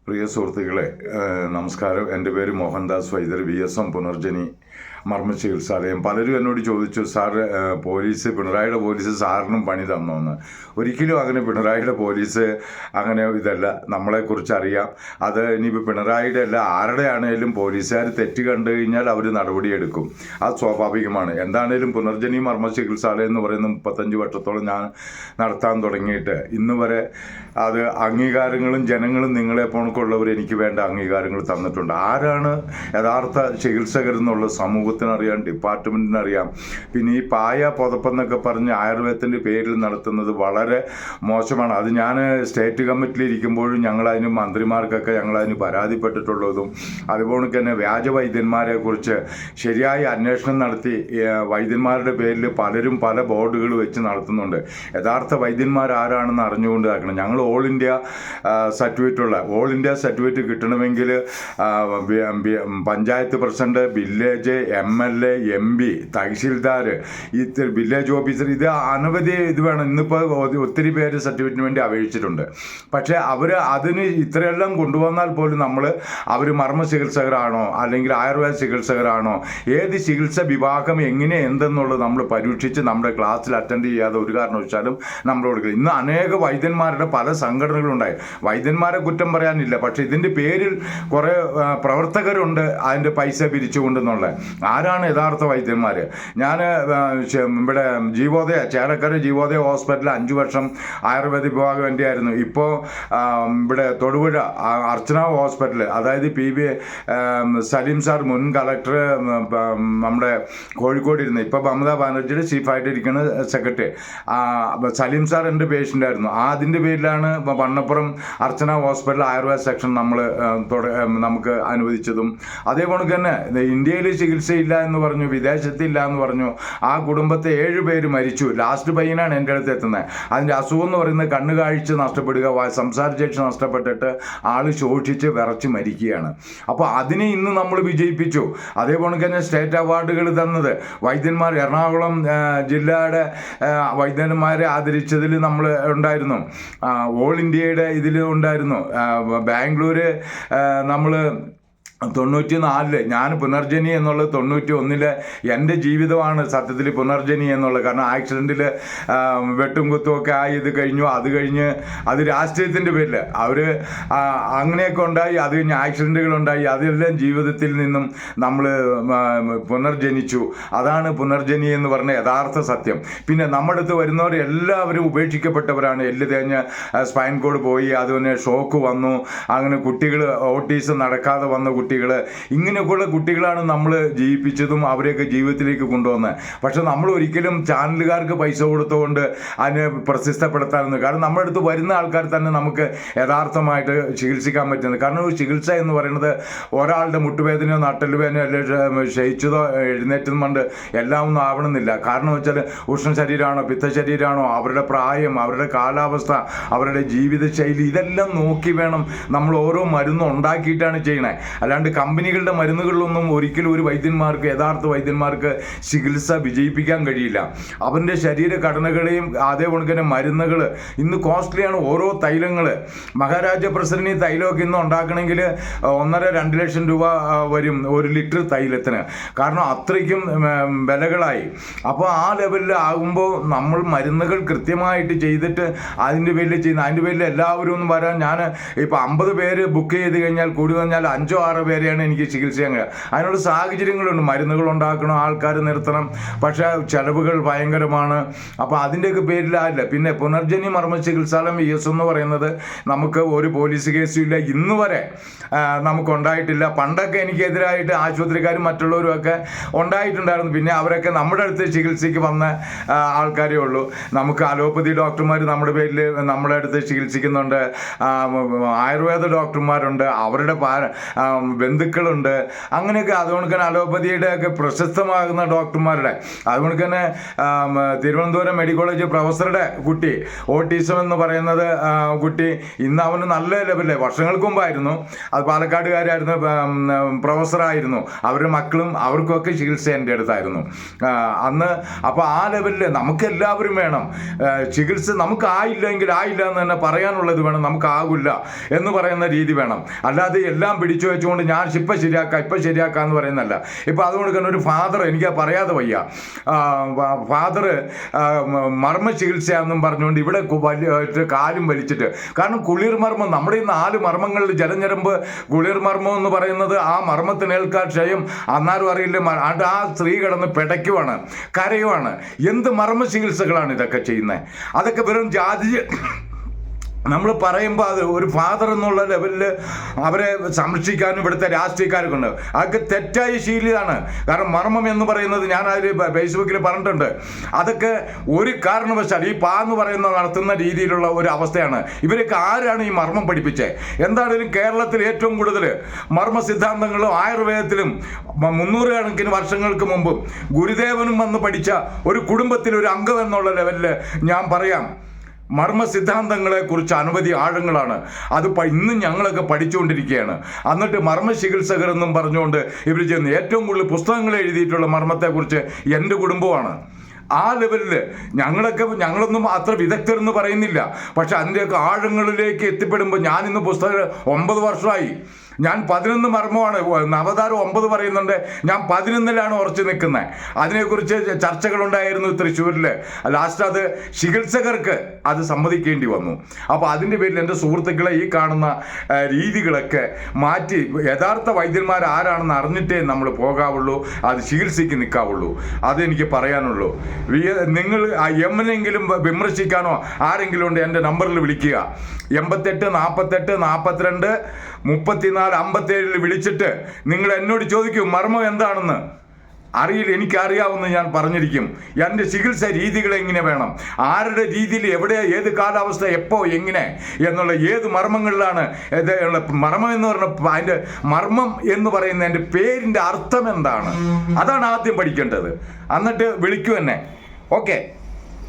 പ്രിയ സുഹൃത്തുക്കളെ, നമസ്കാരം. എൻ്റെ പേര് മോഹൻദാസ് വൈദ്യർ, VSM പുനർജനി മർമ്മ ചികിത്സാലയം. പലരും എന്നോട് ചോദിച്ചു, സാർ പിണറായിയുടെ പോലീസ് സാറിനും പണി തന്നോന്ന്. ഒരിക്കലും അങ്ങനെ പിണറായിയുടെ പോലീസ് അങ്ങനെ ഇതല്ല. നമ്മളെക്കുറിച്ച് അറിയാം. അത് ഇനിയിപ്പോൾ പിണറായിയുടെ അല്ല, ആരുടെ ആണെങ്കിലും പോലീസുകാർ തെറ്റ് കണ്ടു കഴിഞ്ഞാൽ അവർ നടപടിയെടുക്കും. അത് സ്വാഭാവികമാണ്. എന്താണേലും പുനർജനി മർമ്മ ചികിത്സാലയം എന്ന് പറയുന്ന 35 വർഷത്തോളം ഞാൻ നടത്താൻ തുടങ്ങിയിട്ട് ഇന്ന് വരെ അത് അംഗീകാരങ്ങളും ജനങ്ങളും നിങ്ങളെ പോണക്കുള്ളവർ എനിക്ക് വേണ്ട അംഗീകാരങ്ങൾ തന്നിട്ടുണ്ട്. ആരാണ് യഥാർത്ഥ ചികിത്സകരെന്നുള്ള സമൂഹത്തിനറിയാം, ഡിപ്പാർട്ട്മെൻറ്റിനറിയാം. പിന്നെ ഈ പായ പുതപ്പെന്നൊക്കെ പറഞ്ഞ് ആയുർവേദത്തിൻ്റെ പേരിൽ നടത്തുന്നത് വളരെ മോശമാണ്. അത് ഞാൻ സ്റ്റേറ്റ് കമ്മിറ്റിയിൽ ഇരിക്കുമ്പോഴും ഞങ്ങളതിന് മന്ത്രിമാർക്കൊക്കെ ഞങ്ങളതിന് പരാതിപ്പെട്ടിട്ടുള്ളതും അതുപോലെ തന്നെ വ്യാജ വൈദ്യന്മാരെ കുറിച്ച് ശരിയായ അന്വേഷണം നടത്തി വൈദ്യന്മാരുടെ പേരിൽ പലരും പല ബോർഡുകൾ വെച്ച് നടത്തുന്നുണ്ട്. യഥാർത്ഥ വൈദ്യന്മാർ ആരാണെന്ന് അറിഞ്ഞുകൊണ്ട് ആക്കണം. ഞങ്ങൾ ഓൾ ഇന്ത്യ സർട്ടിഫിക്കറ്റ് കിട്ടണമെങ്കിൽ panchayat president, village MLA, MP, tahsildar, ഈ വില്ലേജ് ഓഫീസർ, ഇത് അനവധി ഇത് വേണം. ഇന്നിപ്പോൾ ഒത്തിരി പേര് സർട്ടിഫിക്കറ്റിന് വേണ്ടി അപേക്ഷിച്ചിട്ടുണ്ട്. പക്ഷേ അതിന് ഇത്രയെല്ലാം കൊണ്ടുവന്നാൽ പോലും അവർ മർമ്മ ചികിത്സകരാണോ അല്ലെങ്കിൽ ആയുർവേദ ചികിത്സകരാണോ, ഏത് ചികിത്സ വിഭാഗം എങ്ങനെ എന്തെന്നുള്ളത് നമ്മൾ പരീക്ഷിച്ച് നമ്മുടെ ക്ലാസ്സിൽ അറ്റൻഡ് ചെയ്യാതെ ഒരു കാരണവശാലും നമ്മൾ കൊടുക്കുക. ഇന്ന് അനേക വൈദ്യന്മാരുടെ പല സംഘടനകളുണ്ടായി. വൈദ്യന്മാരെ കുറ്റം പറയാനില്ല, പക്ഷേ ഇതിൻ്റെ പേരിൽ കുറേ പ്രവർത്തകരുണ്ട് അതിൻ്റെ പൈസ പിരിച്ചുകൊണ്ടെന്നുള്ള. ആരാണ് യഥാർത്ഥ വൈദ്യന്മാർ? ഞാൻ ഇവിടെ ചേലക്കര ജീവോദയ ഹോസ്പിറ്റലിൽ 5 വർഷം ആയുർവേദ വിഭാഗം എൻ്റെ ആയിരുന്നു. ഇപ്പോൾ ഇവിടെ തൊടുപുഴ അർച്ചന ഹോസ്പിറ്റൽ, അതായത് PB സലീം സാർ മുൻ കളക്ടർ നമ്മുടെ കോഴിക്കോട് ഇരുന്ന് ഇപ്പോൾ മമതാ ബാനർജിയുടെ ചീഫായിട്ടിരിക്കുന്ന സെക്രട്ടറി സലീം സാർ എൻ്റെ പേഷ്യൻ്റ് ആയിരുന്നു. അതിൻ്റെ പേരിലാണ് വണ്ണപ്പുറം അർച്ചന ഹോസ്പിറ്റൽ ആയുർവേദ സെക്ഷൻ നമുക്ക് അനുവദിച്ചതും. അതേപോലെ തന്നെ ഇന്ത്യയിൽ ചികിത്സയില്ല എന്ന് പറഞ്ഞു, വിദേശത്തില്ല എന്ന് പറഞ്ഞു. ആ കുടുംബത്തെ 7 പേര് മരിച്ചു. ലാസ്റ്റ് പയ്യനാണ് എൻ്റെ അടുത്ത് എത്തുന്നത്. അതിൻ്റെ അസുഖം എന്ന് പറയുന്നത് കണ്ണു കാഴ്ച നഷ്ടപ്പെടുക, സംസാരശേഷി നഷ്ടപ്പെട്ടിട്ട് ആൾ ശോഷിച്ച് വിറച്ച് മരിക്കുകയാണ്. അപ്പോൾ അതിനെ ഇന്ന് നമ്മൾ വിജയിപ്പിച്ചു. അതേപോലെ തന്നെ സ്റ്റേറ്റ് അവാർഡുകൾ തന്നത് വൈദ്യന്മാർ, എറണാകുളം ജില്ലയുടെ വൈദ്യന്മാരെ ആദരിച്ചതിൽ നമ്മൾ ഉണ്ടായിരുന്നു. ഓൾ ഇന്ത്യയുടെ ഇതിൽ ഉണ്ടായിരുന്നു. ബാംഗ്ലൂര് നമ്മൾ 94 ഞാൻ പുനർജനി എന്നുള്ളത് 91 എൻ്റെ ജീവിതമാണ് സത്യത്തിൽ പുനർജനി എന്നുള്ളത്. കാരണം ആക്സിഡൻറ്റിൽ വെട്ടും കുത്തുമൊക്കെ ആയി ഇത് കഴിഞ്ഞു. അത് കഴിഞ്ഞ് അത് രാഷ്ട്രീയത്തിൻ്റെ പേരിൽ അവർ അങ്ങനെയൊക്കെ ഉണ്ടായി. അത് കഴിഞ്ഞ് ആക്സിഡൻറ്റുകളുണ്ടായി. അതെല്ലാം ജീവിതത്തിൽ നിന്നും നമ്മൾ പുനർജനിച്ചു. അതാണ് പുനർജനി എന്ന് പറഞ്ഞ യഥാർത്ഥ സത്യം. പിന്നെ നമ്മുടെ അടുത്ത് വരുന്നവർ എല്ലാവരും ഉപേക്ഷിക്കപ്പെട്ടവരാണ്. എല്ല് തേഞ്ഞ് സ്പൈൻ കോഡ് പോയി, അതുപോലെ ഷോക്ക് വന്നു, അങ്ങനെ കുട്ടികൾ ഓട്ടീസം നടക്കാതെ വന്ന ഇങ്ങനെയൊക്കെയുള്ള കുട്ടികളാണ് നമ്മൾ ജീവിപ്പിച്ചതും അവരെയൊക്കെ ജീവിതത്തിലേക്ക് കൊണ്ടുവന്നത്. പക്ഷെ നമ്മൾ ഒരിക്കലും ചാനലുകാർക്ക് പൈസ കൊടുത്തുകൊണ്ട് അതിനെ പ്രശസ്തപ്പെടുത്താനൊന്നും, കാരണം നമ്മുടെ അടുത്ത് വരുന്ന ആൾക്കാർ തന്നെ നമുക്ക് യഥാർത്ഥമായിട്ട് ചികിത്സിക്കാൻ പറ്റുന്നത്. കാരണം ഒരു ചികിത്സ എന്ന് പറയുന്നത് ഒരാളുടെ മുട്ടുവേദനയോ നട്ടലുവേദനയോ അല്ലെങ്കിൽ ക്ഷയിച്ചതോ എഴുന്നേറ്റതും കൊണ്ട് എല്ലാം ഒന്നും ആവണമെന്നില്ല. കാരണം വെച്ചാൽ ഉഷ്ണ ശരീരമാണോ പിത്തശരീരമാണോ, അവരുടെ പ്രായം, അവരുടെ കാലാവസ്ഥ, അവരുടെ ജീവിതശൈലി, ഇതെല്ലാം നോക്കി വേണം നമ്മൾ ഓരോ മരുന്നും ഉണ്ടാക്കിയിട്ടാണ് ചെയ്യണേ. അല്ലാണ്ട് കമ്പനികളുടെ മരുന്നുകളിലൊന്നും ഒരിക്കലും ഒരു യഥാർത്ഥ വൈദ്യന്മാർക്ക് ചികിത്സ വിജയിപ്പിക്കാൻ കഴിയില്ല. അവൻ്റെ ശരീരഘടനകളെയും അതേപോലെ തന്നെ മരുന്നുകൾ ഇന്ന് കോസ്റ്റ്ലിയാണ്. ഓരോ തൈലങ്ങൾ, മഹാരാജ പ്രസിഡന്റ് തൈലമൊക്കെ ഇന്ന് ഉണ്ടാക്കണമെങ്കിൽ 1.5-2 ലക്ഷം രൂപ വരും 1 ലിറ്റർ തൈലത്തിന്. കാരണം അത്രയ്ക്കും വിലകളായി. അപ്പോൾ ആ ലെവലിൽ ആകുമ്പോൾ നമ്മൾ മരുന്നുകൾ കൃത്യമായിട്ട് ചെയ്തിട്ട് അതിൻ്റെ പേരിൽ എല്ലാവരും ഒന്നും വരാൻ, ഞാൻ ഇപ്പോൾ 50 പേര് ബുക്ക് ചെയ്ത് കഴിഞ്ഞാൽ കൂടി വന്നാൽ 5-6 പേരെയാണ് എനിക്ക് ചികിത്സ ചെയ്യാൻ കഴിയുക. അതിനുള്ള സാഹചര്യങ്ങളുണ്ട്. മരുന്നുകൾ ഉണ്ടാക്കണം, ആൾക്കാർ നിർത്തണം, പക്ഷേ ചിലവുകൾ ഭയങ്കരമാണ്. അപ്പോൾ അതിൻ്റെയൊക്കെ പേരിലായില്ല. പിന്നെ പുനർജനി മർമ്മ ചികിത്സാലയം VSM എന്ന് പറയുന്നത് നമുക്ക് ഒരു പോലീസ് കേസും ഇല്ല, ഇന്ന് വരെ നമുക്കുണ്ടായിട്ടില്ല. പണ്ടൊക്കെ എനിക്കെതിരായിട്ട് ആശുപത്രിക്കാരും മറ്റുള്ളവരും ഒക്കെ ഉണ്ടായിട്ടുണ്ടായിരുന്നു. പിന്നെ അവരൊക്കെ നമ്മുടെ അടുത്ത് ചികിത്സയ്ക്ക് വന്ന ആൾക്കാരേ ഉള്ളൂ. നമുക്ക് അലോപ്പതി ഡോക്ടർമാർ നമ്മുടെ പേരിൽ നമ്മുടെ അടുത്ത് ചികിത്സിക്കുന്നുണ്ട്, ആയുർവേദ ഡോക്ടർമാരുണ്ട്, അവരുടെ ബന്ധുക്കളുണ്ട്, അങ്ങനെയൊക്കെ. അതുകൊണ്ട് തന്നെ അലോപ്പതിയുടെ ഒക്കെ പ്രശസ്തമാകുന്ന ഡോക്ടർമാരുടെ, അതുകൊണ്ട് തന്നെ തിരുവനന്തപുരം മെഡിക്കൽ കോളേജ് പ്രൊഫസറുടെ കുട്ടി, ഓട്ടിസം എന്ന് പറയുന്നത് കുട്ടി, ഇന്ന് അവന് നല്ല ലെവലിൽ, വർഷങ്ങൾക്ക് മുമ്പായിരുന്നു, അത് പാലക്കാടുകാരായിരുന്നു, പ്രൊഫസറായിരുന്നു, അവരുടെ മക്കളും അവർക്കൊക്കെ ചികിത്സ എൻ്റെ അടുത്തായിരുന്നു അന്ന്. അപ്പോൾ ആ ലെവലിൽ നമുക്ക് എല്ലാവരും വേണം ചികിത്സ. നമുക്ക് ആയില്ലെങ്കിൽ ആയില്ല എന്ന് തന്നെ പറയാനുള്ളത് വേണം, നമുക്കാകില്ല എന്ന് പറയുന്ന രീതി വേണം. അല്ലാതെ എല്ലാം പിടിച്ചു വെച്ചുകൊണ്ട് ഞാൻ ഇപ്പം ശരിയാക്കാം എന്ന് പറയുന്നല്ല. ഇപ്പം അതുകൊണ്ട് തന്നെ ഒരു ഫാദർ, എനിക്ക് പറയാതെ വയ്യ, ഫാദർ മർമ്മ ചികിത്സയാണെന്നും പറഞ്ഞുകൊണ്ട് ഇവിടെ കാലും വലിച്ചിട്ട്, കാരണം കുളിർ മർമ്മം, നമ്മുടെ ഈ 4 മർമ്മങ്ങളിൽ ജലഞരമ്പ് കുളിർ മർമ്മം എന്ന് പറയുന്നത്, ആ മർമ്മത്തിനേൽക്കാൻ ക്ഷയം അന്നാരും അറിയില്ല. ആ സ്ത്രീ കിടന്ന് പിടയ്ക്കുവാണ്, കരയുവാണ്. എന്ത് മർമ്മ ചികിത്സകളാണ് ഇതൊക്കെ ചെയ്യുന്നത്? അതൊക്കെ വെറും ജാതി. നമ്മൾ പറയുമ്പോൾ അത് ഒരു ഫാദർ എന്നുള്ള ലെവലിൽ അവരെ സംരക്ഷിക്കാനും ഇവിടുത്തെ രാഷ്ട്രീയക്കാരൊക്കെ ഉണ്ട്. അതൊക്കെ തെറ്റായ ശീലമാണ്. കാരണം മർമ്മം എന്ന് പറയുന്നത്, ഞാൻ അതിൽ ഫേസ്ബുക്കിൽ പറഞ്ഞിട്ടുണ്ട്, അതൊക്കെ ഒരു കാരണവശാൽ ഈ എന്ന് പറയുന്ന നടത്തുന്ന രീതിയിലുള്ള ഒരു അവസ്ഥയാണ്. ഇവരൊക്കെ ആരാണ് ഈ മർമ്മം പഠിപ്പിച്ചത്? എന്താണെങ്കിലും കേരളത്തിൽ ഏറ്റവും കൂടുതൽ മർമ്മ സിദ്ധാന്തങ്ങളും ആയുർവേദത്തിലും 300 കണക്കിന് വർഷങ്ങൾക്ക് മുമ്പും ഗുരുദേവനും വന്ന് പഠിച്ച ഒരു കുടുംബത്തിൽ ഒരു അംഗം എന്നുള്ള ലെവലിൽ ഞാൻ പറയാം, മർമ്മ സിദ്ധാന്തങ്ങളെ കുറിച്ച് അനവധി ആഴങ്ങളാണ്. അത് ഇന്നും ഞങ്ങളൊക്കെ പഠിച്ചുകൊണ്ടിരിക്കുകയാണ്. എന്നിട്ട് മർമ്മ ചികിത്സകർ എന്നും പറഞ്ഞുകൊണ്ട് ഇവർ ചെയ്യുന്ന ഏറ്റവും കൂടുതൽ പുസ്തകങ്ങൾ എഴുതിയിട്ടുള്ള മർമ്മത്തെക്കുറിച്ച് എൻ്റെ കുടുംബമാണ്. ആ ലെവലിൽ ഞങ്ങളൊന്നും അത്ര വിദഗ്ധരെന്ന് പറയുന്നില്ല, പക്ഷെ അതിൻ്റെയൊക്കെ ആഴങ്ങളിലേക്ക് എത്തിപ്പെടുമ്പോൾ, ഞാനിന്ന് പുസ്തകം 9 വർഷമായി, ഞാൻ 11 മർമ്മമാണ്, അവതാരം 9 പറയുന്നുണ്ട്, ഞാൻ 11ലാണ് ഉറച്ചു നിൽക്കുന്നത്. അതിനെക്കുറിച്ച് ചർച്ചകളുണ്ടായിരുന്നു തൃശ്ശൂരിൽ. ലാസ്റ്റ് അത് ചികിത്സകർക്ക് അത് സമ്മതിക്കേണ്ടി വന്നു. അപ്പോൾ അതിൻ്റെ പേരിൽ എൻ്റെ സുഹൃത്തുക്കളെ, ഈ കാണുന്ന രീതികളൊക്കെ മാറ്റി യഥാർത്ഥ വൈദ്യന്മാർ ആരാണെന്ന് അറിഞ്ഞിട്ടേ നമ്മൾ പോകാവുള്ളൂ, അത് ചികിത്സയ്ക്ക് നിൽക്കാവുള്ളൂ. അതെനിക്ക് പറയാനുള്ളൂ. നിങ്ങൾ എമ്മനെങ്കിലും വിമർശിക്കാനോ ആരെങ്കിലും ഉണ്ട്, എൻ്റെ നമ്പറിൽ വിളിക്കുക. 88 48 42 34 57 വിളിച്ചിട്ട് നിങ്ങൾ എന്നോട് ചോദിക്കൂ മർമ്മം എന്താണെന്ന്. അറിയില്ല, എനിക്കറിയാവുന്ന ഞാൻ പറഞ്ഞിരിക്കും. എൻ്റെ ചികിത്സ രീതികൾ എങ്ങനെ വേണം, ആരുടെ രീതിയിൽ, എവിടെ, ഏത് കാലാവസ്ഥ, എപ്പോൾ, എങ്ങനെ എന്നുള്ള, ഏത് മർമ്മങ്ങളിലാണ് മർമ്മം എന്ന് പറഞ്ഞ അതിൻ്റെ മർമ്മം എന്ന് പറയുന്ന എൻ്റെ പേരിൻ്റെ അർത്ഥം എന്താണ്, അതാണ് ആദ്യം പഠിക്കേണ്ടത്. എന്നിട്ട് വിളിക്കൂ എന്നെ. ഓക്കെ.